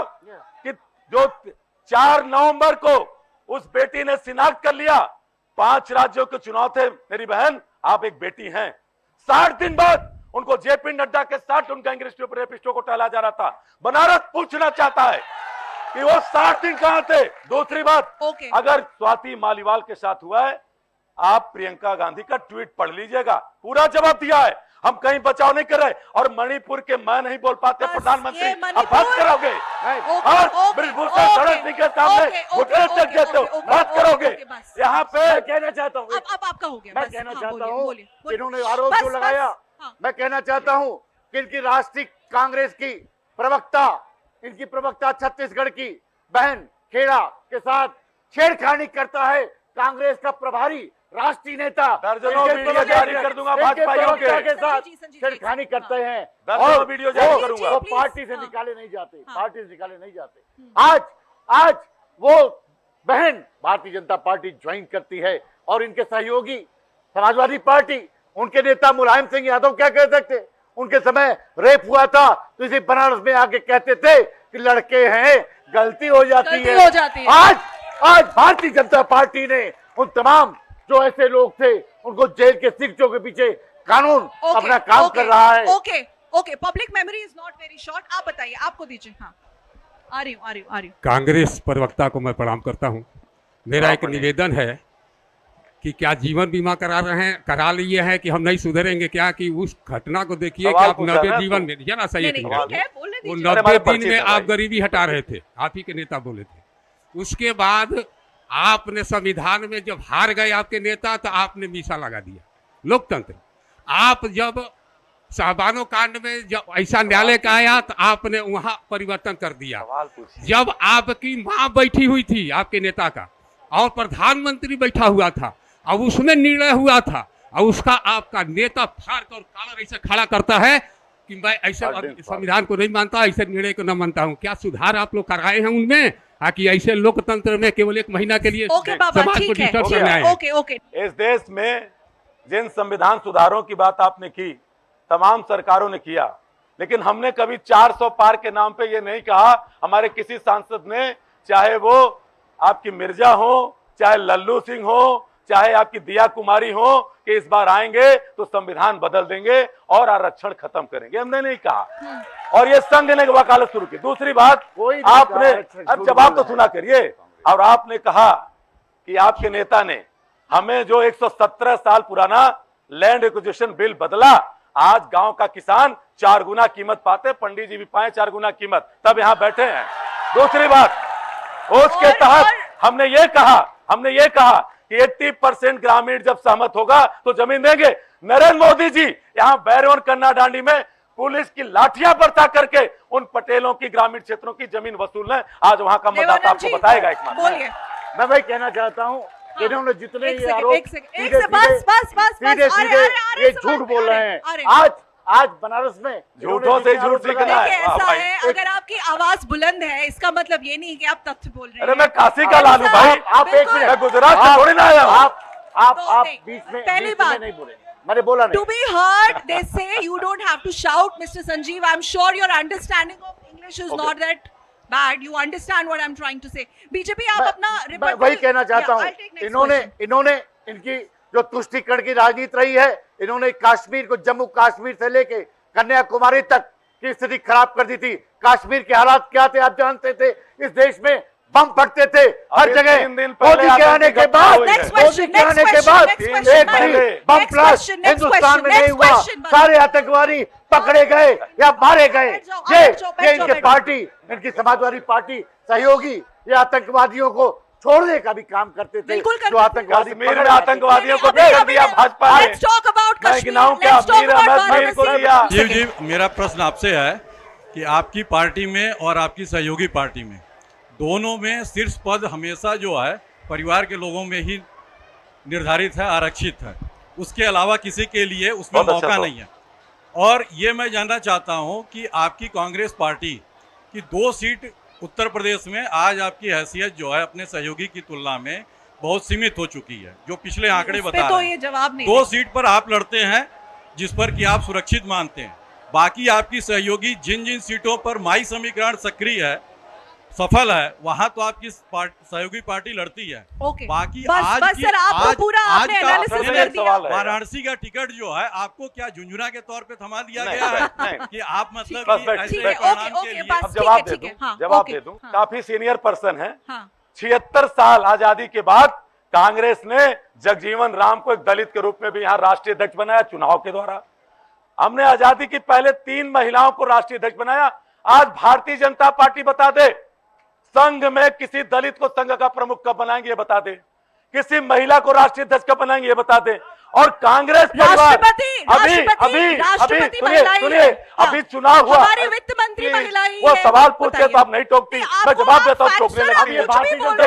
कि जो 4 नवंबर को उस बेटी ने शिनाख्त कर लिया, 5 राज्यों के चुनाव थे, मेरी बहन आप एक बेटी हैं। 60 दिन बाद उनको जेपी नड्डा के साथ उन गैंग रेपिस्टों को टहला जा रहा था। बनारस पूछना चाहता है कि वो 60 दिन कहां थे। दूसरी बात, अगर स्वाति मालीवाल के साथ हुआ है, आप प्रियंका गांधी का ट्वीट पढ़ लीजिएगा, पूरा जवाब दिया है। हम कहीं बचाव नहीं कर रहे। और मणिपुर के मैं नहीं बोल पाते प्रधानमंत्री, आप बात करोगे और ब्रिजभूषण सड़क के सामने घुटने तक देते हो, बात करोगे। यहाँ पे कहना चाहता हूँ, अब आपका हो गया। मैं कहना चाहता हूँ, इन्होंने आरोप जो लगाया, मैं कहना चाहता हूँ कि इनकी राष्ट्रीय कांग्रेस की प्रवक्ता, इनकी प्रवक्ता छत्तीसगढ़ की बहन खेड़ा के साथ छेड़खानी करता है। कांग्रेस का प्रभारी राष्ट्रीय नेता दर्जनों वीडियो जारी कर दूंगा भाजपाइयों के साथ छेड़खानी करते हैं और वीडियो जारी करूंगा। वो पार्टी से निकाले नहीं जाते, पार्टी से निकाले नहीं जाते। आज वो बहन भारतीय जनता पार्टी ज्वाइन करती है और इनके सहयोगी समाजवादी पार्टी, उनके नेता मुलायम सिंह यादव क्या कह सकते? उनके समय रेप हुआ था तो इसी बनारस में आके कहते थे कि लड़के हैं, गलती हो जाती है। आज भारतीय जनता पार्टी ने उन तमाम जो ऐसे लोग थे उनको जेल के शिक्षों के पीछे कानून अपना काम कर रहा है। Okay, public memory is not very short. आप बताइए, आपको दीजिए। हाँ, आ रही हूँ। कांग्रेस प्रवक्ता को मैं प्रणाम करता हूँ। मेरा एक निवेदन है कि क्या जीवन बीमा करा लिए हैं कि हम नहीं सुधरेंगे क्या? कि उस घटना को देखिए कि आप 90 जीवन में, जरा सही है, वो 90 दिन में आप गरीबी हटा रहे थे, आप ही के नेता बोले थे। उसके बाद आपने संविधान में जब हार गए आपके नेता, तो आपने मीसा लगा दिया लोकतंत्र। आप जब साहबानो कांड में जब ऐसा न्यायालय का आया तो आपने वहां परिवर्तन कर दिया। जब आपकी मां बैठी हुई थी आपके नेता का और प्रधानमंत्री बैठा हुआ था, अब उसमें निर्णय हुआ था और उसका आपका नेता फाड़ कर कॉलर ऐसे खड़ा करता है कि मैं ऐसे संविधान को नहीं मानता, ऐसे निर्णय को न मानता हूँ। क्या सुधार आप लोग कराए हैं उनमें, कि ऐसे लोकतंत्र में केवल 1 महीना के लिए समाज को डिस्टर्ब करना है? इस देश में जिन संविधान सुधारों की बात आपने की, तमाम सरकारों ने किया, लेकिन हमने कभी 400 पार के नाम पे ये नहीं कहा। हमारे किसी सांसद ने, चाहे वो आपकी मिर्जा हो, चाहे लल्लू सिंह हो, चाहे आपकी दिया कुमारी हो, कि इस बार आएंगे तो संविधान बदल देंगे और आरक्षण खत्म करेंगे, हमने नहीं कहा। और ये संघ ने वकालत शुरू की। दूसरी बात, आपने, अब जवाब तो सुना करिए, और आपने कहा कि आपके नेता ने हमें जो 117 साल पुराना लैंड एक्विजिशन बिल बदला, आज गांव का किसान 4 गुना कीमत पाते, पंडित जी भी पाए 4 गुना कीमत, तब यहां बैठे हैं। दूसरी बात, उसके तहत हमने ये कहा कि 80% ग्रामीण जब सहमत होगा तो जमीन देंगे। नरेंद्र मोदी जी यहाँ बैरवन कन्ना डांडी में पुलिस की लाठियां बरसा करके उन पटेलों की ग्रामीण क्षेत्रों की जमीन वसूल है। आज वहां का मतदाता आपको बताएगा। एक बोलिए। मैं वही कहना चाहता हूँ कि इन्होंने जितने ये आरोप सीधे ये झूठ बोल रहे हैं। आज बनारस में झूठों से झूठ सीखना है। ऐसा है, अगर आपकी आवाज बुलंद है इसका मतलब ये नहीं कि आप तथ्य बोल रहे हैं। अरे मैं काशी का लालू भाई, आप एक मिनट, मैं गुजरात से थोड़ी ना आया हूं। आप बीच में पहली बात नहीं बोले, मैंने बोला नहीं। To be heard, they say you don't have to shout, Mr. Sanjeev. I'm sure your understanding of English is not that bad. You understand what I'm trying to say. BJP आप अपना वही कहना चाहता हूँ। इन्होंने इनकी जो तुष्टिकरण की राजनीति रही है, इन्होंने कश्मीर को जम्मू कश्मीर से लेके कन्याकुमारी तक की स्थिति खराब कर दी थी। कश्मीर के हालात क्या थे आप जानते थे। इस देश में बम फटते थे हर जगह। मोदी के आने के बाद एक भी बम ब्लास्ट हिंदुस्तान में नहीं हुआ। सारे आतंकवादी पकड़े गए या मारे गए। ये इनके पार्टी, इनकी समाजवादी पार्टी सहयोगी ये आतंकवादियों को छोड़ने का भी काम करते थे। जो आतंकवादी कश्मीर में आतंकवादियों को कर दिया भाजपा ने। जी, मेरा प्रश्न आपसे है कि आपकी पार्टी में और आपकी सहयोगी पार्टी में दोनों में शीर्ष पद हमेशा जो है परिवार के लोगों में ही निर्धारित है, आरक्षित है। उसके अलावा किसी के लिए उसमें मौका नहीं है। और ये मैं जानना चाहता हूँ कि आपकी कांग्रेस पार्टी की 2 सीट उत्तर प्रदेश में आज आपकी हैसियत जो है अपने सहयोगी की तुलना में बहुत सीमित हो चुकी है, जो पिछले आंकड़े बता रहे हैं। 2 सीट पर आप लड़ते हैं जिस पर कि आप सुरक्षित मानते हैं। बाकी आपकी सहयोगी जिन सीटों पर माई समीकरण सक्रिय है, सफल है, वहां तो आपकी सहयोगी पार्टी लड़ती है। बाकी आज वाराणसी का टिकट जो है आपको क्या झुंझुना के तौर पे थमा दिया गया है कि आप मतलब जवाब दे दूं। काफी सीनियर पर्सन है। 76 साल आजादी के बाद कांग्रेस ने जगजीवन राम को एक दलित के रूप में भी यहाँ राष्ट्रीय अध्यक्ष बनाया चुनाव के द्वारा। हमने आजादी की पहले 3 महिलाओं को राष्ट्रीय अध्यक्ष बनाया। आज भारतीय जनता पार्टी बता दे संघ में किसी दलित को संघ का प्रमुख कब बनाएंगे ये बता दे, किसी महिला को राष्ट्रीय अध्यक्ष कब बनाएंगे ये बता दे। और कांग्रेस परिवार सुनिए अभी चुनाव हुआ, हमारी वित्त मंत्री महिला ही वो सवाल पूछते तो आप नहीं टोकती, मैं जवाब देता हूँ टोकने लगती है।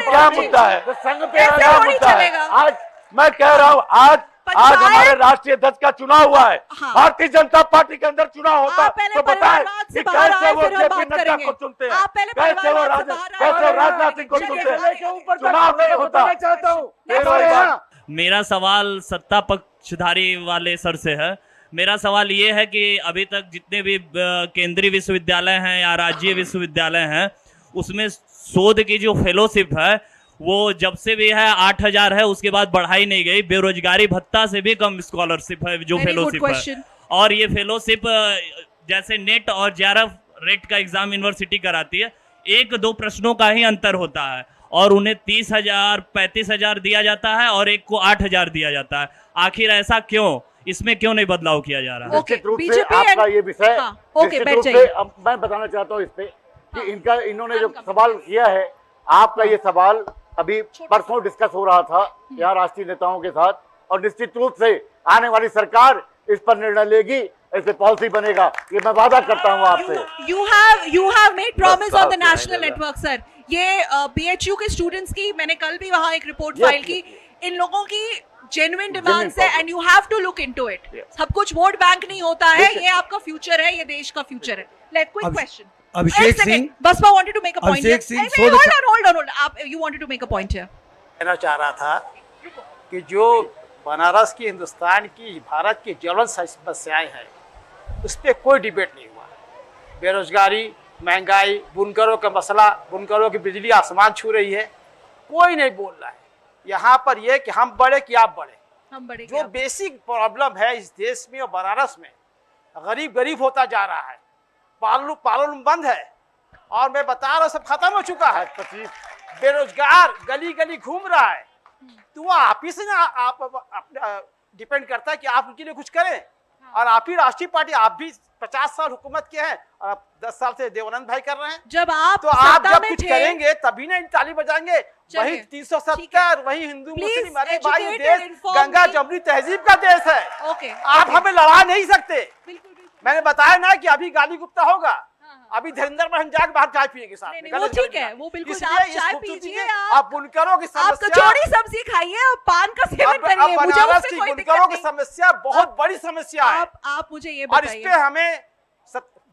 क्या मुद्दा है, क्या मुद्दा है? आज मैं कह रहा हूँ आज हमारे राष्ट्रीय अध्यक्ष का चुनाव हुआ है। भारतीय जनता पार्टी के अंदर चुनाव होता है तो बताएं कि कैसे वो जेपी नड्डा को चुनते हैं, कैसे वो राजनाथ सिंह को चुनते हैं। चुनाव नहीं होता। मेरा सवाल सत्ता पक्षधारी वाले सर से है। मेरा सवाल ये है कि अभी तक जितने भी केंद्रीय विश्वविद्यालय हैं या राज्य विश्वविद्यालय हैं उसमें शोध की जो फेलोशिप है वो जब से भी है 8,000 है, उसके बाद बढ़ाई नहीं गई। बेरोजगारी भत्ता से भी कम स्कॉलरशिप है जो फेलोशिप है। और ये फेलोशिप जैसे नेट और JRF रेट का एग्जाम यूनिवर्सिटी कराती है, 1-2 प्रश्नों का ही अंतर होता है और उन्हें 30,000 35,000 दिया जाता है और एक को 8,000 दिया जाता है। आखिर ऐसा क्यों, इसमें क्यों नहीं बदलाव किया जा रहा है? निश्चित रूप से आपका ये विषय निश्चित रूप से मैं बताना चाहता हूँ इस पे कि इन्होंने जो सवाल किया है, आपका ये सवाल अभी परसों डिस्कस हो रहा था यहाँ राष्ट्रीय नेताओं के साथ और निश्चित रूप से आने वाली सरकार इस पर निर्णय लेगी, इस पे पॉलिसी बनेगा, ये मैं वादा करता हूँ आपसे। You have made promise on the national network sir। ये BHU के स्टूडेंट्स की मैंने कल भी वहाँ एक रिपोर्ट फाइल की। इन लोगों की जेन्युइन डिमांड्स है and you have to look into it. सब कुछ वोट बैंक नहीं होता है, ये आपका फ्यूचर है, ये देश का फ्यूचर है। Let quick question Abhishek Singh, BSP wanted to make a point. Hold on. You wanted to make a point here. कहना चाह रहा था कि जो बनारस की, हिंदुस्तान की, भारत की ज्वलंत समस्याएं हैं उस पर कोई डिबेट नहीं हुआ। बेरोजगारी, महंगाई, बुनकरों का मसला, बुनकरों की बिजली आसमान छू रही है, कोई नहीं बोल रहा है। यहाँ पर यह कि हम बढ़े कि आप बढ़े, जो बेसिक प्रॉब्लम है इस देश में और बनारस में, गरीब होता जा रहा है, पालन बंद है और मैं बता रहा हूँ सब खत्म हो चुका है। बेरोजगार गली गली घूम रहा है, तो वो आप ही से ना आप डिपेंड करता है कि आप उनके लिए कुछ करें। और आप ही राष्ट्रीय पार्टी, आप भी 50 साल हुकूमत किए हैं और अब 10 साल से देवानंद भाई कर रहे हैं। जब आप तो आप सत्ता जब में कुछ थे- करेंगे तभी ना इन ताली बजाएंगे। वही 370 वही हिंदू मुस्लिम, अरे भाई ये देश गंगा जमुनी तहजीब का देश है। ओके, आप हमें लड़ा नहीं सकते। मैंने बताया ना कि अभी गाली गुप्ता होगा, अभी धीरेन्द्र में हम जाके बाहर चाय पिएंगे साथ में। वो ठीक है, वो बिल्कुल इसलिए आप इस चाय खूबसूरती पीजिए, के आप आप बुनकरों की आप समस्या, कचौड़ी सब्जी खाइए और पान का सेवन करिए, मुझे बनारस उससे की कोई बुनकरों दिक्कत की नहीं। समस्या बहुत बड़ी समस्या है। आप मुझे ये और इस बताइए, पे हमें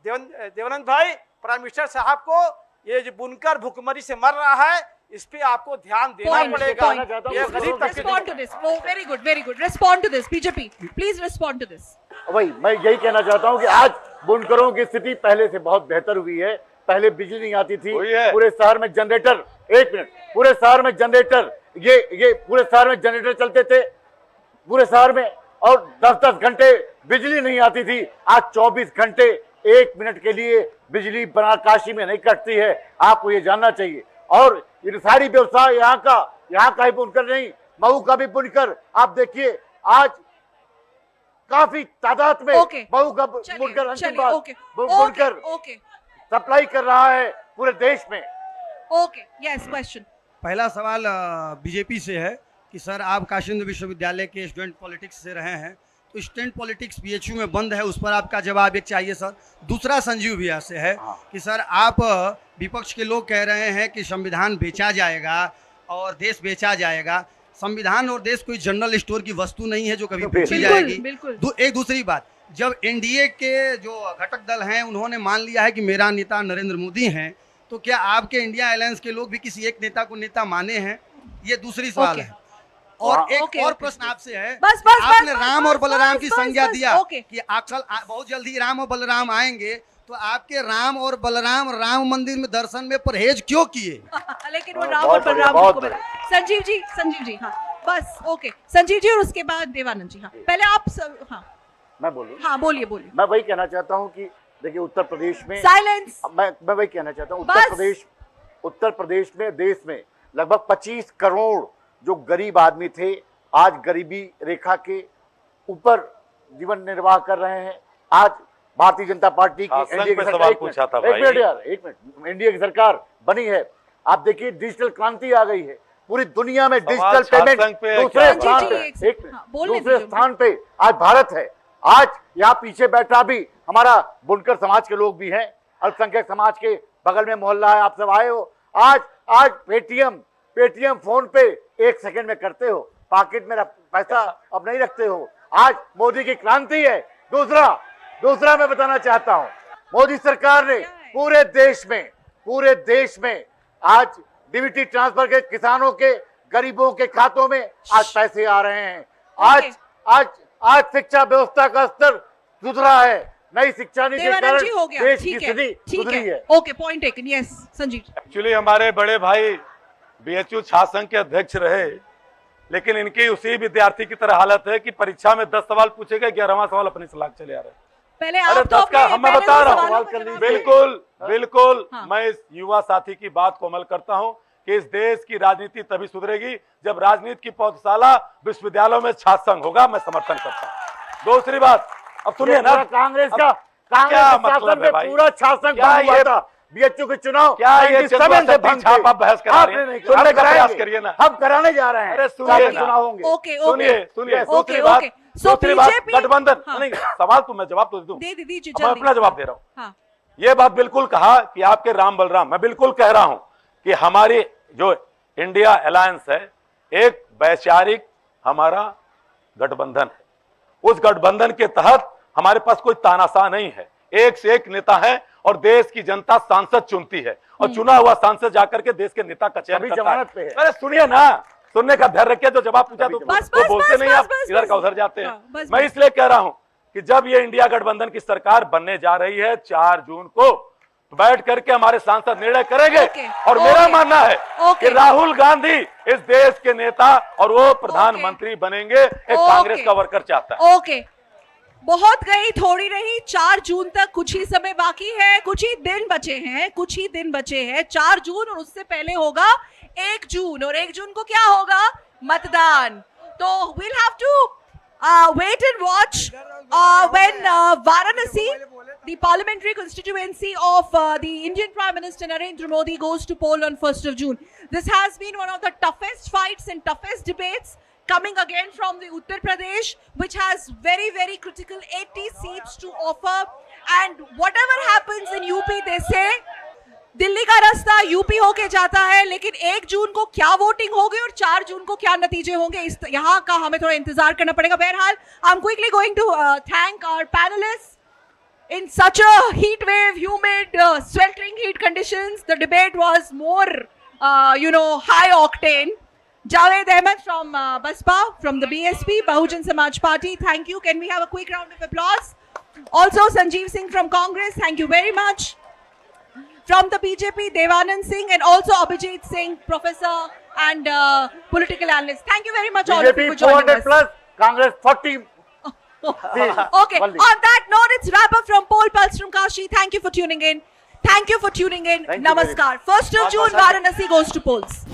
देवानंद भाई प्राइम मिनिस्टर साहब को, ये जो बुनकर भुखमरी से मर रहा है, इस पे आपको ध्यान देना पड़ेगा। ये गरीब तबके respond to this, oh, very good, respond to this, BJP, please respond to this. वही मैं यही कहना चाहता हूँ कि आज बुनकरों की स्थिति पहले से बहुत बेहतर हुई है। पहले बिजली नहीं आती थी, पूरे शहर में जनरेटर, एक मिनट, पूरे शहर में जनरेटर, ये पूरे शहर में जनरेटर चलते थे पूरे शहर में, और 10-10 घंटे बिजली नहीं आती थी। आज 24 घंटे 1 मिनट के लिए बिजली काशी में नहीं कटती है। आपको ये जानना चाहिए। और ये सारी व्यवसाय यहाँ का ही बुनकर नहीं, मऊ का भी बुनकर आप देखिए, आज काफी तादाद में मऊ का बुनकर अंतिम बार बुनकर सप्लाई कर रहा है पूरे देश में। Okay, yes, question. पहला सवाल बीजेपी से है कि सर आप काशी हिंदू विश्वविद्यालय के स्टूडेंट पॉलिटिक्स से रहे हैं, तो स्टूडेंट पॉलिटिक्स पीएचयू में बंद है, उस पर आपका जवाब एक चाहिए सर। दूसरा संजीव भैया से है कि सर आप विपक्ष के लोग कह रहे हैं कि संविधान बेचा जाएगा और देश बेचा जाएगा। संविधान और देश कोई जनरल स्टोर की वस्तु नहीं है जो कभी बेची जाएगी। एक दूसरी बात, जब एनडीए के जो घटक दल हैं उन्होंने मान लिया है कि मेरा नेता नरेंद्र मोदी हैं, तो क्या आपके इंडिया अलायंस के लोग भी किसी एक नेता को नेता माने हैं? ये दूसरी सवाल है। और एक और प्रश्न आपसे है, आपने राम और बलराम की संज्ञा दिया कि आजकल बहुत जल्दी राम और बलराम आएंगे, तो आपके राम और बलराम राम मंदिर में दर्शन में परहेज क्यों किए? लेकिन वो राम और बलराम को मिला। संजीव जी, हाँ बस, ओके संजीव जी, और उसके बाद देवानंद जी। हाँ पहले आप हाँ मैं बोलूं? हाँ बोलिए। मैं वही कहना चाहता हूँ कि देखिए उत्तर प्रदेश में साइलेंस, मैं वही कहना चाहता हूँ, उत्तर प्रदेश में देश में लगभग 25 करोड़ जो गरीब आदमी थे, आज गरीबी रेखा के ऊपर जीवन निर्वाह कर रहे हैं। आज भारतीय जनता पार्टी की एनडीए की सरकार, एक मिनट, एनडीए की सरकार बनी है। आप देखिए डिजिटल क्रांति आ गई है, पूरी दुनिया में डिजिटल पेमेंट दूसरे स्थान पे आज भारत है। आज यहाँ पीछे बैठा भी हमारा बुनकर समाज के लोग भी हैं, अल्पसंख्यक समाज के बगल में मोहल्ला है, आप सब आए हो। आज पेटीएम फोन पे 1 सेकंड में करते हो, पॉकेट में पैसा अब नहीं रखते हो। आज मोदी की क्रांति है। दूसरा मैं बताना चाहता हूँ, मोदी सरकार ने पूरे देश में आज डीबीटी ट्रांसफर के किसानों के, गरीबों के खातों में आज पैसे आ रहे हैं। आज शिक्षा व्यवस्था का स्तर सुधरा है, नई शिक्षा नीति के कारण देश की स्थिति सुधरी है। Okay, point taken, yes Sanjeev. Actually हमारे बड़े भाई बीएचयू छात्र संघ के अध्यक्ष रहे, लेकिन इनकी उसी विद्यार्थी की तरह हालत है कि परीक्षा में 10 सवाल पूछे गए, 11वां सवाल अपने से लाख चले आ रहे हैं। पहले अरे आप 10 का मैं बता रहा हूँ, बिल्कुल हाँ। मैं इस युवा साथी की बात को अमल करता हूँ कि इस देश की राजनीति तभी सुधरेगी जब राजनीति की पौधशाला विश्वविद्यालयों में छात्र संघ होगा। मैं समर्थन करता हूँ। दूसरी बात, अब सुनिए ना, कांग्रेस क्या मतलब है भाई? पूरा छात्र संघ हुआ था बीएचयू के चुनाव, क्या ये छापा बहस करा रहे हैं? सुनने का प्रयास करिए ना, हम कराने जा रहे हैं। अरे सुनिए ना, चुनाव होंगे। सुनिए दूसरी बात, गठबंधन नहीं, सवाल तो मैं जवाब तो दूं, मैं अपना जवाब दे रहा हूँ। ये बात बिल्कुल कहा कि आपके राम बलराम, मैं बिल्कुल कह रहा हूं कि हमारी जो इंडिया अलायंस है एक वैचारिक हमारा गठबंधन है। उस गठबंधन के तहत हमारे पास कोई तानाशाह नहीं है, एक से एक नेता है और देश की जनता सांसद चुनती है और चुना हुआ सांसद जाकर के देश के नेता का चयन करता है। अरे सुनिए ना, सुनने का धैर्य रखिए, जो जवाब पूछा तो वो बोलते नहीं, आप इधर का उधर जाते हैं। मैं इसलिए कह रहा हूं कि जब ये इंडिया गठबंधन की सरकार बनने जा रही है 4 जून को, बैठ करके हमारे सांसद निर्णय करेंगे। और मेरा मानना है कि राहुल गांधी इस देश के नेता और वो प्रधानमंत्री बनेंगे, एक कांग्रेस का वर्कर चाहता है। ओके, बहुत गई थोड़ी रही, 4 जून तक कुछ ही समय बाकी है, कुछ ही दिन बचे हैं। 4 जून और उससे पहले होगा 1 जून, और 1 जून को क्या होगा? मतदान। तो we'll have to wait and watch when Varanasi, the parliamentary constituency of the Indian Prime Minister Narendra Modi, goes to poll on 1st of June. This has been one of the toughest fights and toughest debates, coming again from the Uttar Pradesh, which has very, very critical 80 seats to offer. And whatever happens in UP, they say, Delhi का रास्ता UP होके जाता है, लेकिन 1 जून को क्या voting होगी और 4 जून को क्या नतीजे होंगे, इस यहाँ का हमें थोड़ा इंतजार करना पड़ेगा. बहरहाल, I'm quickly going to thank our panelists. In such a heat wave, humid, sweltering heat conditions, the debate was more, high octane. Javed Ahmed from Baspa, from the BSP, Bahujan Samaj Party, thank you. Can we have a quick round of applause? Also, Sanjeev Singh from Congress, thank you very much. From the BJP, Devanand Singh, and also Abhijit Singh, professor and political analyst. Thank you very much, all of you, for joining us. 400 plus, Congress 40. Okay, on that note, it's wrap up from Poll Pulse from Kashi. Thank you for tuning in. Thank you for tuning in. Namaskar. 1st of June, Varanasi goes to polls.